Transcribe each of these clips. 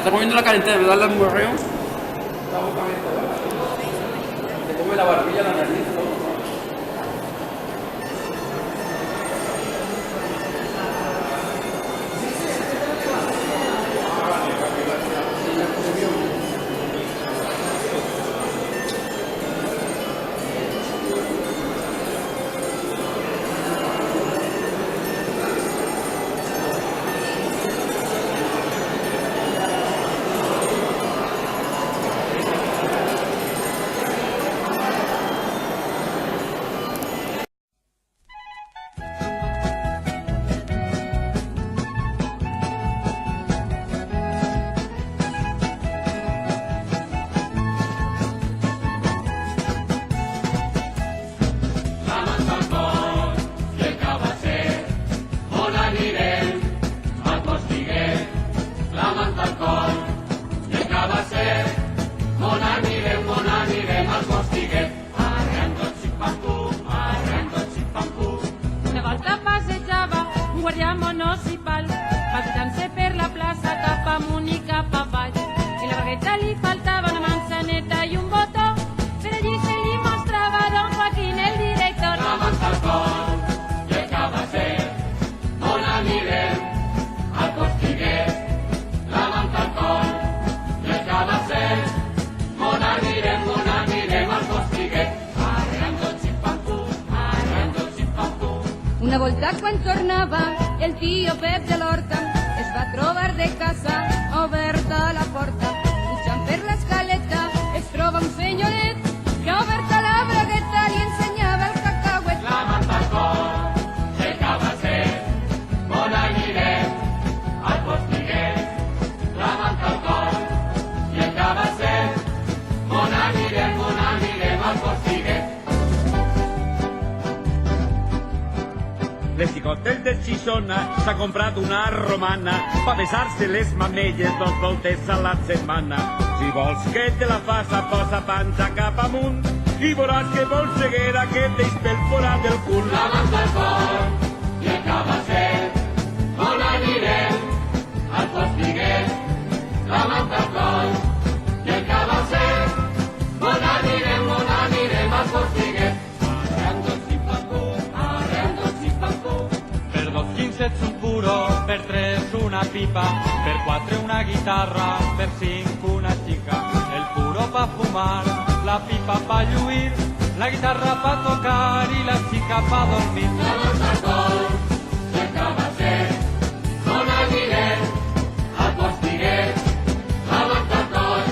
está comiendo la calentera, me da el morreo. La boca abierta, ¿verdad? Se come la barbilla, la nariz, todo. Una volta quan tornava el tio Pep de l'Horta es va trobar de casa oberta la porta. Pujant per l'escaleta es troba un senyoret que ha oberta la bragueta li ensenyava el cacauet. La manta al cor, el cabasset, on anirem al postiguet. La manta al cor i el cabasset, on anirem al postiguet. L'esticotel de Xixona s'ha comprat una romana pa besar-se les mamelles 2 voltes a la setmana. Si vols que te la faça, posa panxa cap amunt i veuràs que vols ceguera que et deix pel forat del cul. La manta al cor i el cabasset, on anirem al postiguet. La manta al cor i el cabasset, on anirem al postiguet. Per 2,15 ets un puro, per 3 una pipa, per 4 una guitarra, per 5 una xica. El puro pa fumar, la pipa pa lluir, la guitarra pa tocar i la xica pa dormir. La manta al cor i el cabasset, on anirem al postiguet. La manta al cor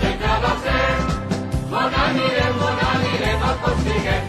i el cabasset, on anirem al postiguet.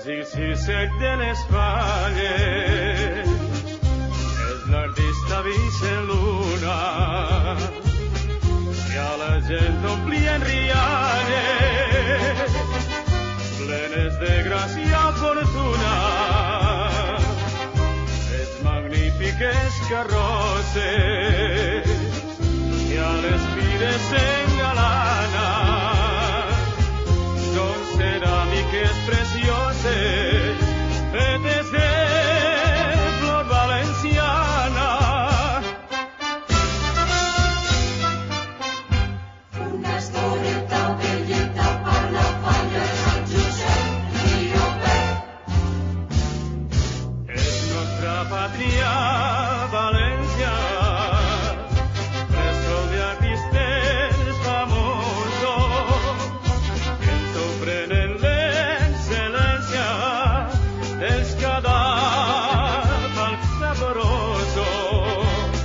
el Circec de les Falles és l'artista Vicent Luna i a la gent omplien rialles plenes de gràcia fortuna els magnífiques carrosses i a les fires s'engalana són ceràmiques precioses fetes de flor valenciana. Una estoneta belleta per la falla de Sant Josep Riopet. És nostra pàtria València, bressol d'artistes famosos que ens ofrenen l'excel·lència dels cadàvers saborosos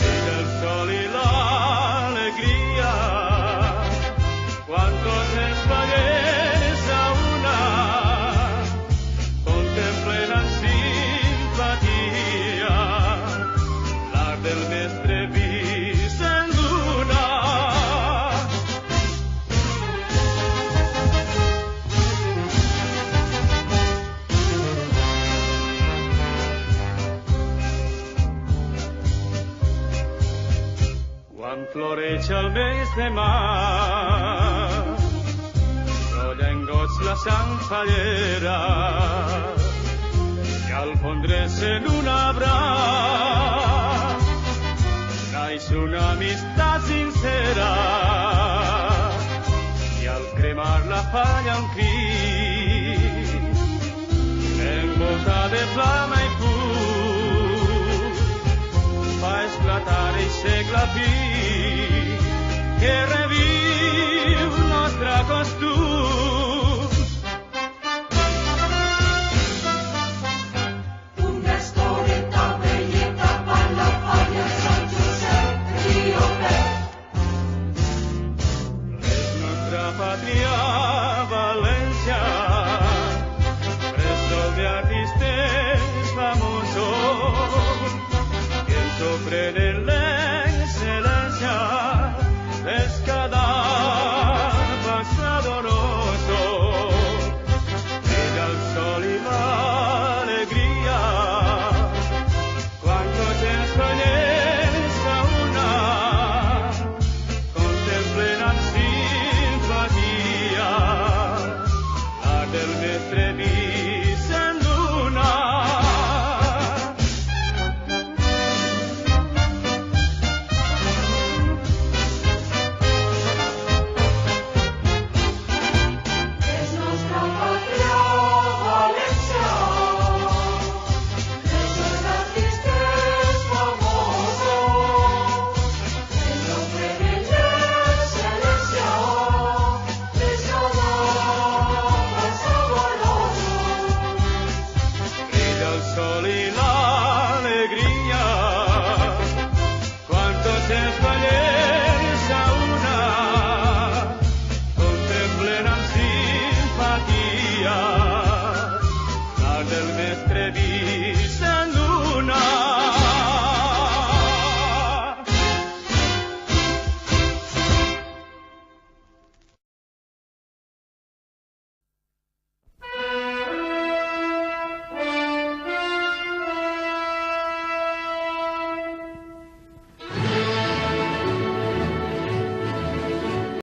i del sol i l'alegria quan tots els ballers a una contemplen amb simpatia l'art del mestre Vicent Luna. Quan floreix el mes de març, brolla en goig la sang fallera i al fondre's en un abraç naix una amistat sincera i al cremar la falla un crit envoltat de flama i fum fa esclatar eixe clapí que reviu